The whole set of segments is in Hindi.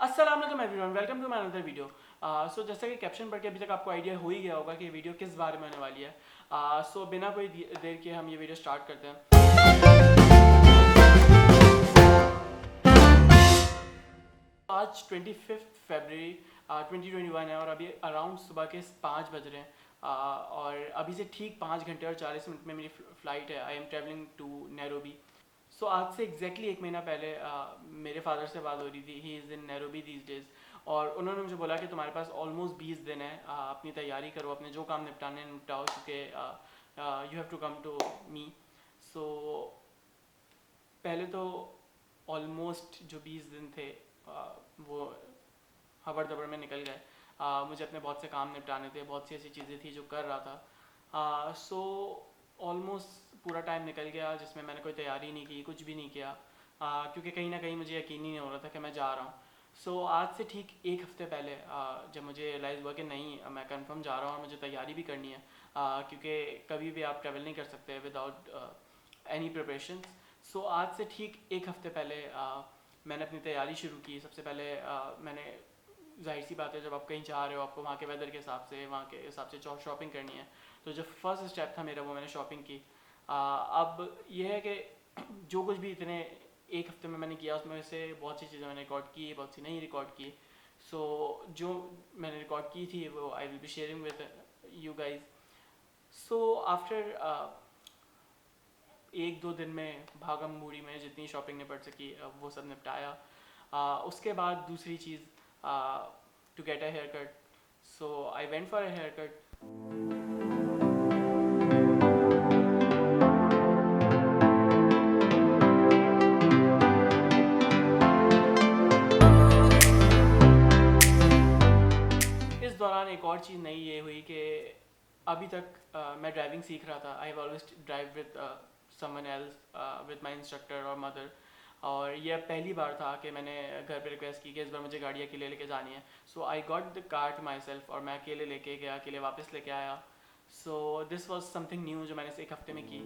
अस्सलाम वालेकुम everyone, welcome to my another video. So जैसा कि कैप्शन पढ़ के अभी तक आपको आइडिया हो ही गया होगा कि ये वीडियो किस बारे में होने वाली है। सो बिना कोई देर के हम ये वीडियो स्टार्ट करते हैं। आज 25 फरवरी 2021 है और अभी अराउंड सुबह के 5 बज रहे हैं। और अभी से ठीक 5 घंटे और 40 मिनट में मेरी फ़्लाइट है। I am travelling to Nairobi. So आज से एग्जैक्टली एक महीना पहले मेरे फादर से बात हो रही थी। He is in Nairobi these days. और उन्होंने मुझे बोला कि तुम्हारे पास ऑलमोस्ट 20 दिन है, अपनी तैयारी करो, अपने जो काम निपटाने निपटाओ, क्योंकि you have to come to me. So पहले तो ऑलमोस्ट जो 20 दिन थे वो हबड़ दबड़ में निकल गए। मुझे अपने बहुत से काम निपटाने थे, बहुत सी ऐसी चीज़ें थी जो कर रहा था। सो ऑलमोस्ट पूरा टाइम निकल गया जिसमें मैंने कोई तैयारी नहीं की, कुछ भी नहीं किया, क्योंकि कहीं ना कहीं मुझे यकीन ही नहीं हो रहा था कि मैं जा रहा हूँ। सो आज से ठीक एक हफ़्ते पहले जब मुझे रियलाइज़ हुआ कि नहीं, मैं कंफर्म जा रहा हूँ और मुझे तैयारी भी करनी है, क्योंकि कभी भी आप ट्रैवल नहीं कर सकते विदाउट एनी प्रिपरेशन। सो आज से ठीक एक हफ़्ते पहले मैंने अपनी तैयारी शुरू की। सबसे पहले मैंने, जाहिर सी बात है, जब आप कहीं जा रहे हो आपको वहाँ के वेदर के हिसाब से, वहाँ के हिसाब से शॉपिंग करनी है। तो जो फर्स्ट स्टेप था मेरा वो मैंने शॉपिंग की। अब ये है कि जो कुछ भी इतने एक हफ्ते में मैंने किया उसमें से बहुत सी चीज़ें मैंने रिकॉर्ड की, बहुत सी नहीं रिकॉर्ड की। सो जो मैंने रिकॉर्ड की थी वो आई will be sharing with you guys. So after एक दो दिन में भागम बूढ़ी में जितनी शॉपिंग निपट सकी वो सब निपटाया। उसके बाद दूसरी चीज़, to get a hair cut. So I went for a hair cut. इस दौरान एक और चीज़ नई ये हुई कि अभी तक मैं ड्राइविंग सीख रहा था। I have always drive with someone else, with my instructor और मदर। और ये पहली बार था कि मैंने घर पे रिक्वेस्ट की कि इस बार मुझे गाड़ी अकेले लेके जानी है। So I got the car to myself और मैं अकेले लेके गया, अकेले वापस लेके आया। So this was something new जो मैंने इस एक हफ्ते में की।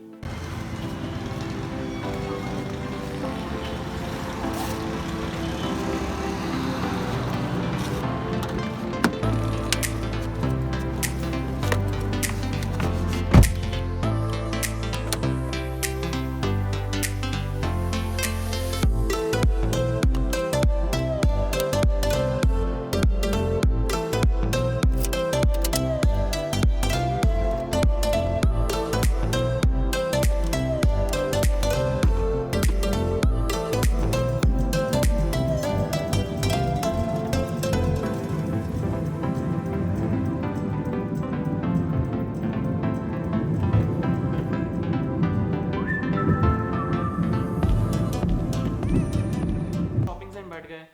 शॉपिंग से बढ़ गए,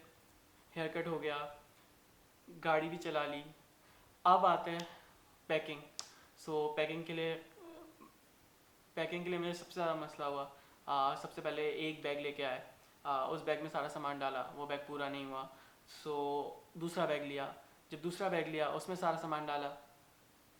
हेयर कट हो गया, गाड़ी भी चला ली। अब आते हैं पैकिंग। सो पैकिंग के लिए मुझे सबसे ज़्यादा मसला हुआ। सबसे पहले एक बैग लेके आए, उस बैग में सारा सामान डाला, वो बैग पूरा नहीं हुआ। सो दूसरा बैग लिया, जब दूसरा बैग लिया उसमें सारा सामान डाला,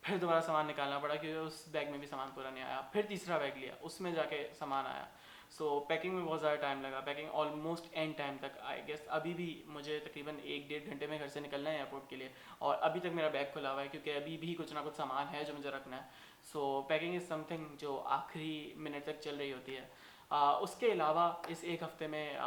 फिर दोबारा सामान निकालना पड़ा क्योंकि उस बैग में भी सामान पूरा नहीं आया। फिर तीसरा बैग लिया, उसमें जाके सामान आया। सो पैकिंग में बहुत ज़्यादा टाइम लगा, पैकिंग ऑलमोस्ट एंड टाइम तक। आई गेस अभी भी मुझे तकरीबन एक डेढ़ घंटे में घर से निकलना है एयरपोर्ट के लिए, और अभी तक मेरा बैग खुला हुआ है क्योंकि अभी भी कुछ ना कुछ सामान है जो मुझे रखना है। सो पैकिंग इज़ समथिंग जो आखिरी मिनट तक चल रही होती है। उसके अलावा इस एक हफ़्ते में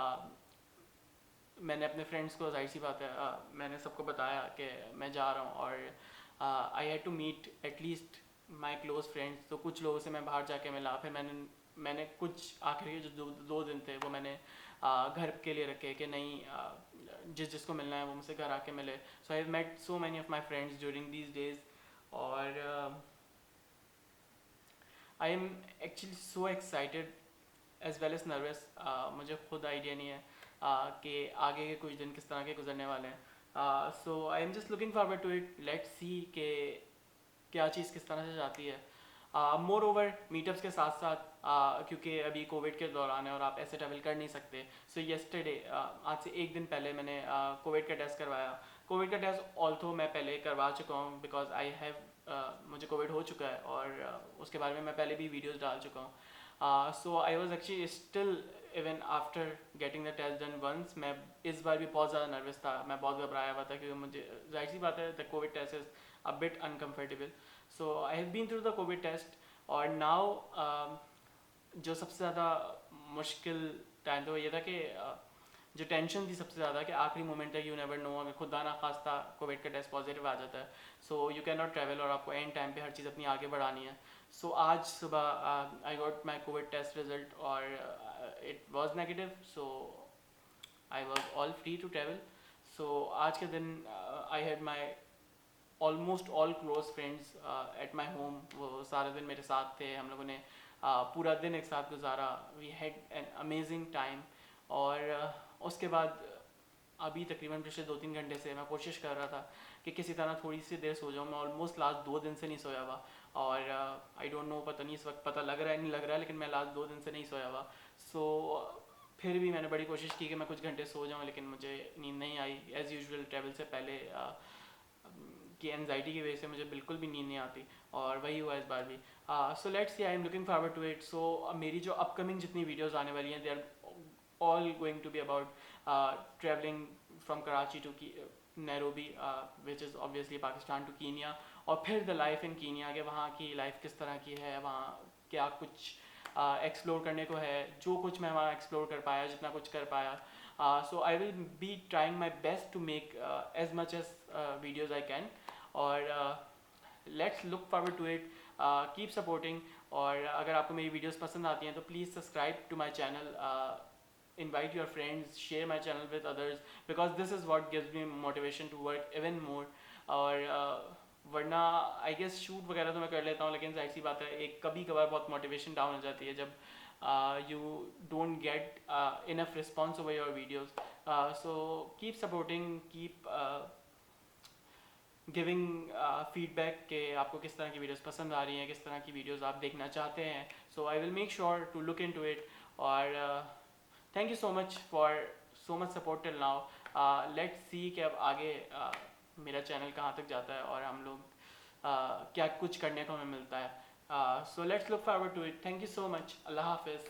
मैंने अपने फ्रेंड्स को, जाहिर सी बात है, मैंने सबको बताया कि मैं जा रहा हूँ, और I had to meet at least my close friends. तो कुछ लोगों से मैं बाहर जाके मिला। फिर मैंने कुछ आखिर के जो दो दिन थे वो मैंने घर के लिए रखे कि नहीं, जिसको मिलना है वो मुझसे घर आके मिले। So I have met so many of my friends during these days. और I am actually so excited as well as nervous. मुझे खुद आइडिया नहीं है कि आगे के कुछ दिन किस तरह के गुजरने वाले हैं। So I am just looking forward to it. Let's see कि क्या चीज़ किस तरह से जाती है। मोर ओवर मीटअप्स के साथ साथ, क्योंकि अभी कोविड के दौरान है और आप ऐसे ट्रैवल कर नहीं सकते। सो येस्टरडे, आज से एक दिन पहले मैंने कोविड का टेस्ट करवाया। कोविड का टेस्ट ऑल्थो मैं पहले करवा चुका हूँ बिकॉज आई हैव, मुझे कोविड हो चुका है और उसके बारे में मैं पहले भी वीडियोस डाल चुका हूँ। So I was actually still even after getting the test done once, मैं इस बार भी बहुत ज़्यादा नर्वस था, मैं बहुत घबराया हुआ था क्योंकि मुझे जाहिर सी बात है the COVID test is a bit uncomfortable. So I have been through the COVID test. और नाउ जो सबसे ज़्यादा मुश्किल टाइम था वो ये था कि जो टेंशन थी सबसे ज़्यादा कि आखिरी मोमेंट तक यू नेवर नो, अगर खुदा ना खास्ता कोविड का टेस्ट पॉजिटिव आ जाता है so you can not travel और आपको एंड टाइम पे हर चीज़ अपनी आगे बढ़ानी है. सो आज सुबह I got my covid test result और it was negative. So I was all free to travel. So आज के दिन I had my almost all close friends at my home. वो सारे दिन मेरे साथ थे, हम लोगों ने पूरा दिन एक साथ गुजारा. We had an amazing time. और उसके बाद अभी तकरीबन पिछले 2-3 घंटे से मैं कोशिश कर रहा था कि किसी तरह थोड़ी सी देर सो जाऊँ. मैं ऑलमोस्ट लास्ट 2 दिन से नहीं सोया हुआ. और आई डोंट नो, पता नहीं इस वक्त पता लग रहा है नहीं लग रहा है, लेकिन मैं लास्ट 2 दिन से नहीं सोया हुआ. सो फिर भी मैंने बड़ी कोशिश की कि मैं कुछ घंटे सो जाऊँ, लेकिन मुझे नींद नहीं आई. एज़ यूजुअल ट्रैवल से पहले की एनजाइटी की वजह से मुझे बिल्कुल भी नींद नहीं आती, और वही हुआ इस बार भी. So let's see, I am looking forward to it. So मेरी जो अपकमिंग जितनी वीडियोस आने वाली हैं they are all going to be about traveling from Karachi to Nairobi, which is obviously Pakistan, to Kenya. और फिर द लाइफ इन कीनिया, कि वहाँ की लाइफ किस तरह की है, वहाँ क्या कुछ एक्सप्लोर करने को है, जो कुछ मैं वहाँ एक्सप्लोर कर पाया, जितना कुछ कर पाया. So I will be trying my best to make as much as videos I can. और let's look forward to it. Keep supporting. और अगर आपको मेरी वीडियोस पसंद आती हैं तो please subscribe to my channel, invite your friends, share my channel with others, because this is what gives me motivation to work even more. और वरना आई गेस शूट वगैरह तो मैं कर लेता हूँ, लेकिन जाहिर सी बात है एक कभी कभार बहुत मोटिवेशन डाउन हो जाती है जब you don't get enough response over your videos. So keep supporting, keep giving feedback कि आपको किस तरह की वीडियोस पसंद आ रही हैं, किस तरह की वीडियोस आप देखना चाहते हैं. So I will make sure to look into it. और thank you so much for so much support till now. Let's see कि अब आगे मेरा चैनल कहाँ तक जाता है और हम लोग क्या कुछ करने को हमें मिलता है. So let's look forward to it. Thank you so much. अल्लाह हाफिज़.